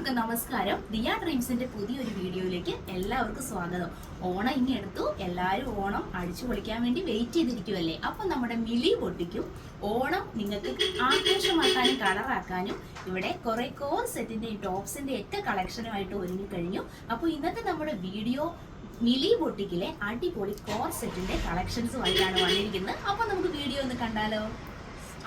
എല്ലാവർക്കും നമസ്കാരം. ദിയ ഡ്രീംസിന്റെ പുതിയൊരു വീഡിയോയിലേക്ക് എല്ലാവർക്കും സ്വാഗതം. ഓണം ഇനി എടുത്തു. എല്ലാവരും ഓണം അടിച്ചു പൊളിക്കാൻ വേണ്ടി വെയിറ്റ് ചെയ്തിരിക്കുമല്ലേ. അപ്പം നമ്മുടെ മിലി പൊട്ടിക്കും ഓണം നിങ്ങൾക്ക് ആഘോഷമാക്കാനും കളറാക്കാനും ഇവിടെ കുറെ കോർ സെറ്റിന്റെയും ടോപ്സിന്റെ ഒക്കെ കളക്ഷനുമായിട്ട് ഒരുങ്ങി കഴിഞ്ഞു. അപ്പോൾ ഇന്നത്തെ നമ്മുടെ വീഡിയോ മിലി ബൊട്ടിക്കിലെ അടിപൊളി കോർ സെറ്റിന്റെ കളക്ഷൻസ് ആയിട്ടാണ് വന്നിരിക്കുന്നത്. അപ്പൊ നമുക്ക് വീഡിയോ ഒന്ന് കണ്ടാലോ.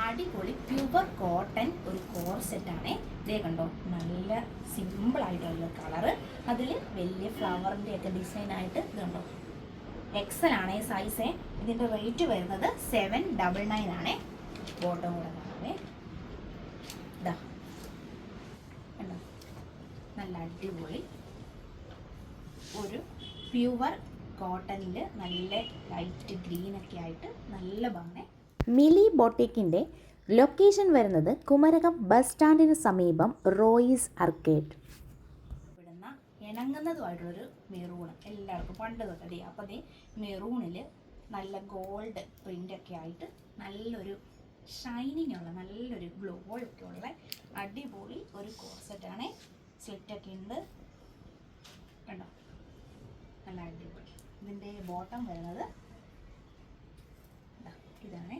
അടിപൊളി പ്യുവർ കോട്ടൺ ഒരു കോർ സെറ്റാണ്. ഇതേ കണ്ടോ, നല്ല സിമ്പിൾ ആയിട്ടുള്ള കളറ്, അതിൽ വലിയ ഫ്ലവറിന്റെ ഒക്കെ ഡിസൈൻ ആയിട്ട് ഇത് കണ്ടോ. എക്സൽ ആണ് സൈസ്. ഇതിന്റെ റേറ്റ് വരുന്നത് 799 ആണ്. ബോട്ടം കൂടെ കാണാവേ. ഇതാ കണ്ടോ, നല്ല അടിപൊളി ഒരു പ്യുവർ കോട്ടണിൽ നല്ല ലൈറ്റ് ഗ്രീൻ ഒക്കെ ആയിട്ട് നല്ല ഭംഗി. മിലി ബൊട്ടിക്കിൻ്റെ ലൊക്കേഷൻ വരുന്നത് കുമരകം ബസ് സ്റ്റാൻഡിന് സമീപം റോയിസ് ആർക്കേഡ്. ഇവിടുന്ന ഇണങ്ങുന്നതുമായിട്ടുള്ളൊരു മെറൂൺ എല്ലാവർക്കും പണ്ട് തൊട്ടേ. അപ്പോൾ അതേ മെറൂണിൽ നല്ല ഗോൾഡ് പ്രിൻ്റ് ഒക്കെ ആയിട്ട് നല്ലൊരു ഷൈനിങ് ഉള്ള നല്ലൊരു ഗ്ലോ ഒക്കെ ഉള്ള അടിപൊളി ഒരു കോർസെറ്റാണ്. സ്ലിറ്റൊക്കെ ഉണ്ട് കണ്ടോ, നല്ല അടിപൊളി. ഇതിൻ്റെ ബോട്ടം വരുന്നത് ഇതാണ്.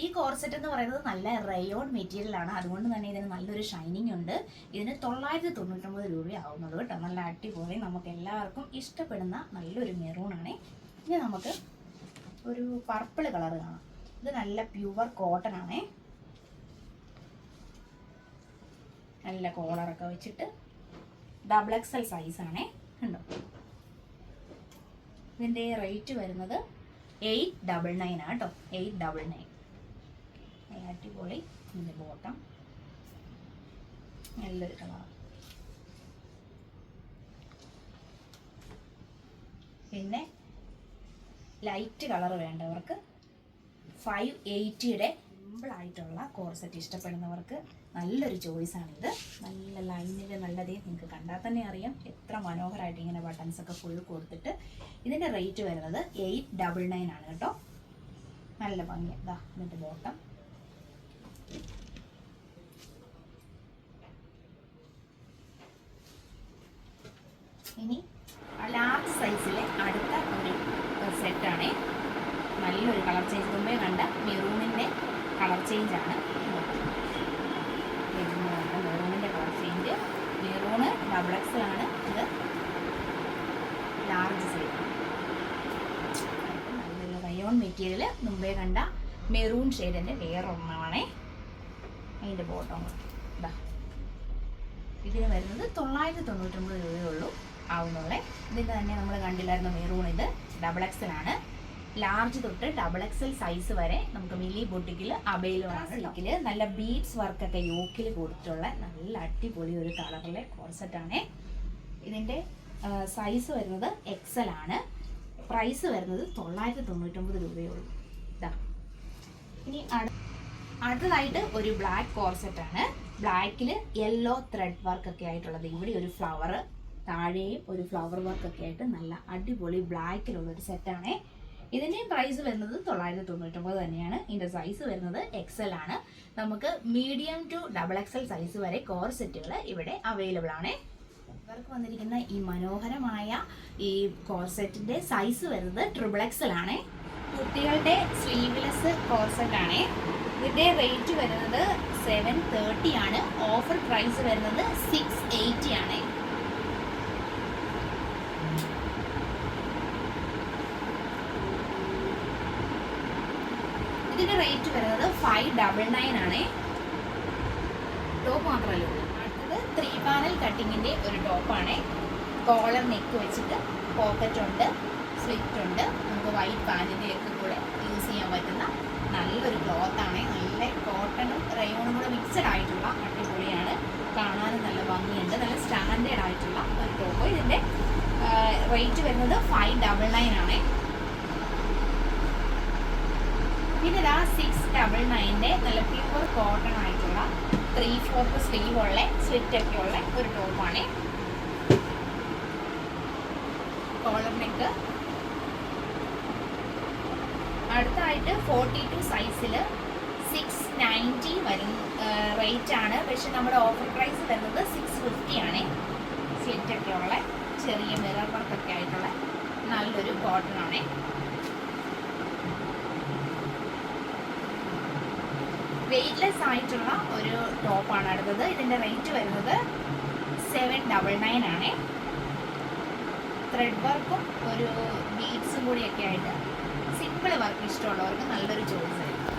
ഈ കോർസെറ്റ് എന്ന് പറയുന്നത് നല്ല റയോൺ മെറ്റീരിയൽ ആണ്, അതുകൊണ്ട് തന്നെ ഇതിന് നല്ലൊരു ഷൈനിങ് ഉണ്ട്. ഇതിന് 999 രൂപ ആവുന്നുള്ളൂ കേട്ടോ. നല്ല അടിപൊളി, നമുക്ക് എല്ലാവർക്കും ഇഷ്ടപ്പെടുന്ന നല്ലൊരു മെറൂൺ ആണ്. ഇനി നമുക്ക് ഒരു പർപ്പിൾ കളർ കാണാം. ഇത് നല്ല പ്യുവർ കോട്ടൺ ആണ്. നല്ല കോളറൊക്കെ വെച്ചിട്ട് XXL സൈസാണ്. ഉണ്ടോ, ഇതിൻ്റെ റേറ്റ് വരുന്നത് 899 കേട്ടോ. 899. അടിപൊളി. ഇതിൻ്റെ ബോട്ടം നല്ലൊരു കളർ. പിന്നെ ലൈറ്റ് കളർ വേണ്ടവർക്ക് 580യുടെ സിമ്പിളായിട്ടുള്ള കോർസെറ്റ് ഇഷ്ടപ്പെടുന്നവർക്ക് നല്ലൊരു ചോയ്സാണിത്. നല്ല ലൈനിൽ നല്ലതേ, നിങ്ങൾക്ക് കണ്ടാൽ തന്നെ അറിയാം എത്ര മനോഹരമായിട്ട് ഇങ്ങനെ ബട്ടൺസൊക്കെ ഫുൾ കൊടുത്തിട്ട്. ഇതിൻ്റെ റേറ്റ് വരുന്നത് 899 ആണ് കേട്ടോ. നല്ല ഭംഗി. ഇതാ ഇതിൻ്റെ ബോട്ടം. ഇനി ലാർജ് സൈസിലെ അടുത്ത ഒരു സെറ്റാണ്. നല്ലൊരു കളർ ചേഞ്ച്. മുമ്പേ കണ്ട മെറൂണിൻ്റെ കളർ ചേഞ്ചാണ്. മെറൂണിൻ്റെ കളർ ചേഞ്ച്. മെറൂണ് XXL ആണ്. ഇത് ലാർജ് സൈസ്. നല്ലൊരു റയോൺ മെറ്റീരിയൽ. മുമ്പേ കണ്ട മെറൂൺ ഷെയ്ഡിൻ്റെ വേറൊന്നാണ്. അതിൻ്റെ ബോട്ടം ഇതാ. ഇതിന് വരുന്നത് 999 രൂപയുള്ളൂ ആവുന്നുള്ളേ. ഇതിൻ്റെ തന്നെ നമ്മൾ കണ്ടില്ലായിരുന്നു മെറൂൺ. ഇത് XXL ആണ്. ലാർജ് തൊട്ട് XXL സൈസ് വരെ നമുക്ക് മിലി ബൊട്ടിക്കിൽ അവൈലബിൾ ആണ്. യോക്കില് നല്ല ബീഡ്സ് വർക്കൊക്കെ യോക്കിൽ കൊടുത്തിട്ടുള്ള നല്ല അടിപൊളി ഒരു കളറിലെ കോർസെറ്റാണ്. ഇതിൻ്റെ സൈസ് വരുന്നത് XL ആണ്. പ്രൈസ് വരുന്നത് 999 രൂപയുള്ളൂ. ഇതാ. ഇനി അടുത്തതായിട്ട് ഒരു ബ്ലാക്ക് കോർസെറ്റാണ്. ബ്ലാക്കിൽ യെല്ലോ ത്രെഡ് വർക്കൊക്കെ ആയിട്ടുള്ളത്. ഇവിടെ ഒരു ഫ്ലവർ, താഴെയും ഒരു ഫ്ലവർ വർക്കൊക്കെ ആയിട്ട് നല്ല അടിപൊളി ബ്ലാക്കിലുള്ളൊരു സെറ്റാണ്. ഇതിൻ്റെ പ്രൈസ് വരുന്നത് 999 തന്നെയാണ്. ഇതിൻ്റെ സൈസ് വരുന്നത് XL ആണ്. നമുക്ക് മീഡിയം ടു XXL സൈസ് വരെ കോർ സെറ്റുകൾ ഇവിടെ അവൈലബിൾ ആണ്. ഇവർക്ക് വന്നിരിക്കുന്ന ഈ മനോഹരമായ ഈ കോർ സെറ്റിൻ്റെ സൈസ് വരുന്നത് XXL ആണ്. കുട്ടികളുടെ സ്ലീവ്ലെസ് കോർ സെറ്റാണ്. ഇതിൻ്റെ റേറ്റ് വരുന്നത് 730 ആണ്. ഓഫർ പ്രൈസ് വരുന്നത് 680 ആണ്. ഇതിന്റെ റേറ്റ് വരുന്നത് 599 ആണ്. ടോപ്പ് മാത്രമല്ല. അടുത്തത് 3 പാനൽ കട്ടിങ്ങിന്റെ ഒരു ടോപ്പാണ്. കോളർ നെക്ക് വെച്ചിട്ട് പോക്കറ്റ് ഉണ്ട്, സ്ലിറ്റ് ഉണ്ട്. നമുക്ക് വൈറ്റ് പാനിന്റെ ഒക്കെ കൂടെ യൂസ് ചെയ്യാൻ പറ്റുന്ന നല്ലൊരു ക്ലോത്ത് ആണ്. നല്ല കോട്ടണും റയോണും കൂടെ മിക്സഡ് ആയിട്ടുള്ള അടിപൊളിയാണ്. കാണാനും നല്ല ഭംഗിയുണ്ട്. നല്ല സ്റ്റാൻഡേർഡ് ആയിട്ടുള്ള ഒരു ടോപ്പ്. ഇതിന്റെ റേറ്റ് വരുന്നത് 599 ആണ്. പിന്നെ 699 നല്ല പ്യുവർ കോട്ടൺ ആയിട്ടുള്ള 3/4 സ്ലീവ് ഉള്ള സ്ലിറ്റ് ഒക്കെ ഉള്ള ഒരു ടോപ്പാണ്. Collar neck. അടുത്തായിട്ട് 42 സൈസിൽ 690 വരും റേറ്റ് ആണ്. പക്ഷെ നമ്മുടെ ഓഫർ പ്രൈസ് വരുന്നത് 650 ആണ്. ഒക്കെ ഉള്ള ചെറിയ മിറർ വർക്കൊക്കെ ആയിട്ടുള്ള നല്ലൊരു കോട്ടൺ ആണേ. വെയ്റ്റ്ലെസ് ആയിട്ടുള്ള ഒരു ടോപ്പാണ് അടുത്തത്. ഇതിൻ്റെ റേറ്റ് വരുന്നത് 799 ആണേ. ത്രെഡ് വർക്കും ഒരു ബീഡ്സും കൂടിയൊക്കെ ആയിട്ട് സിമ്പിൾ വർക്ക് ഇഷ്ടമുള്ളവർക്ക് നല്ലൊരു ചോയ്സ് ആയിരിക്കും.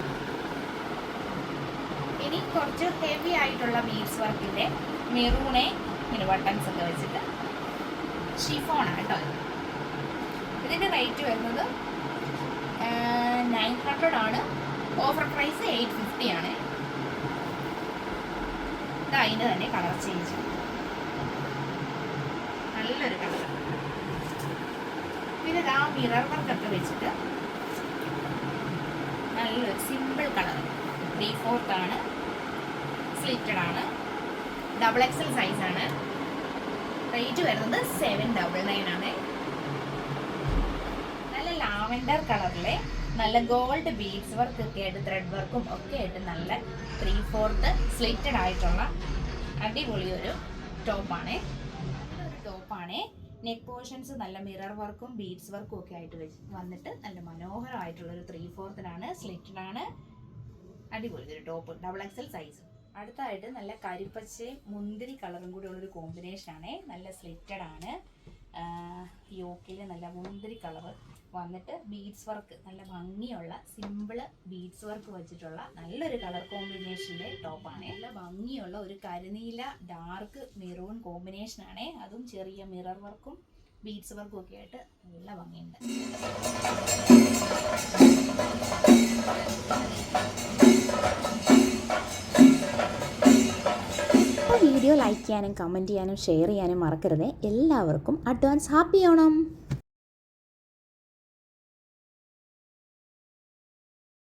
ഇനി കുറച്ച് ഹെവി ആയിട്ടുള്ള ബീഡ്സ് വർക്കിൻ്റെ മെറൂണെ ഇങ്ങനെ ബട്ടൺസ് ഒക്കെ വെച്ചിട്ട് ഷിഫോണാണ് കേട്ടോ. ഇതിൻ്റെ റേറ്റ് വരുന്നത് 900 ആണ്. ഓഫർ പ്രൈസ് 850 ആണ്. ഇത് അതിൻ്റെ തന്നെ കളർ ചേഞ്ച്, നല്ലൊരു കളർ. പിന്നെ ആ മിറർ വർക്കൊക്കെ വെച്ചിട്ട് നല്ലൊരു സിമ്പിൾ കളർ 3/4 ആണ്. സ്ലിറ്റഡ് ആണ്. XXL സൈസാണ്. റേറ്റ് വരുന്നത് 799 ആണ്. നല്ല ലാവൻഡർ കളറിലെ നല്ല ഗോൾഡ് ബീഡ്സ് വർക്ക് ഒക്കെ ആയിട്ട് ത്രെഡ് വർക്കും ഒക്കെ ആയിട്ട് നല്ല 3/4 സ്ലിറ്റഡ് ആയിട്ടുള്ള അടിപൊളി ഒരു ടോപ്പാണ്. നെക്ക് പോർഷൻസ് നല്ല മിറർ വർക്കും ബീഡ്സ് വർക്കും ഒക്കെ ആയിട്ട് വന്നിട്ട് നല്ല മനോഹരമായിട്ടുള്ളൊരു 3/4 സ്ലിറ്റഡ് ആണ്. അടിപൊളി ഒരു ടോപ്പ്, XXL സൈസ്. അടുത്തായിട്ട് നല്ല കരിപ്പച്ചയും മുന്തിരി കളറും കൂടി ഉള്ളൊരു കോമ്പിനേഷനാണ്. നല്ല സ്ലിറ്റഡ് ആണ്. യോക്കിൽ നല്ല മുന്തിരി കളർ വന്നിട്ട് ബീഡ്സ് വർക്ക്, നല്ല ഭംഗിയുള്ള സിമ്പിള് ബീഡ്സ് വർക്ക് വെച്ചിട്ടുള്ള നല്ലൊരു കളർ കോമ്പിനേഷൻ്റെ ടോപ്പാണ്. നല്ല ഭംഗിയുള്ള ഒരു കരിനീല ഡാർക്ക് മെറൂൺ കോമ്പിനേഷനാണ്. അതും ചെറിയ മിറർ വർക്കും ബീഡ്സ് വർക്കും ഒക്കെ ആയിട്ട് നല്ല ഭംഗിയുണ്ട്. വീഡിയോ ലൈക്ക് ചെയ്യാനും കമൻറ്റ് ചെയ്യാനും ഷെയർ ചെയ്യാനും മറക്കരുത്. എല്ലാവർക്കും അഡ്വാൻസ് ഹാപ്പി ഓണം.